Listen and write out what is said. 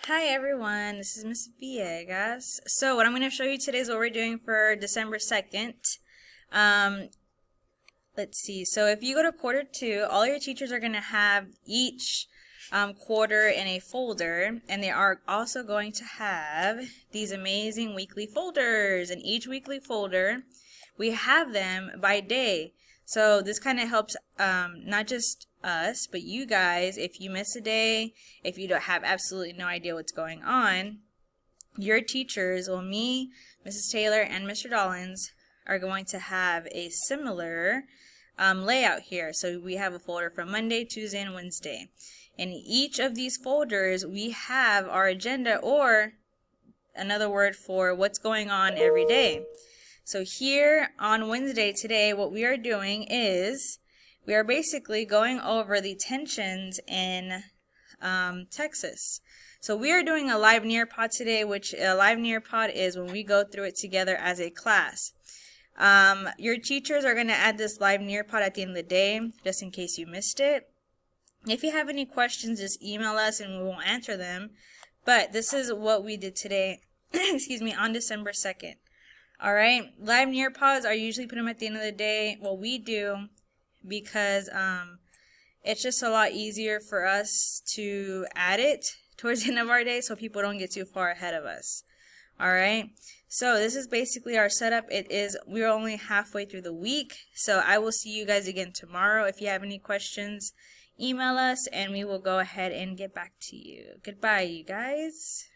Hi everyone, this is Miss Villegas. So what I'm going to show you today is what we're doing for December 2nd. Let's see, so if you go to quarter 2, all your teachers are going to have each quarter in a folder, and they are also going to have these amazing weekly folders. In each weekly folder, we have them by day. So this kind of helps not just us, but you guys. If you miss a day, if you don't have absolutely no idea what's going on, your teachers, well, me, Mrs. Taylor, and Mr. Dollins are going to have a similar layout here. So we have a folder for Monday, Tuesday, and Wednesday. In each of these folders, we have our agenda, or another word for what's going on every day. So here on Wednesday today, what we are doing is we are basically going over the tensions in Texas. So we are doing a live Nearpod today, which a live Nearpod is when we go through it together as a class. Your teachers are going to add this live Nearpod at the end of the day, just in case you missed it. If you have any questions, just email us and we will answer them. But this is what we did today, excuse me, on December 2nd. Alright, live Nearpods are usually put them at the end of the day. Well, we do because it's just a lot easier for us to add it towards the end of our day so people don't get too far ahead of us. Alright, so this is basically our setup. We're only halfway through the week, so I will see you guys again tomorrow. If you have any questions, email us and we will go ahead and get back to you. Goodbye, you guys.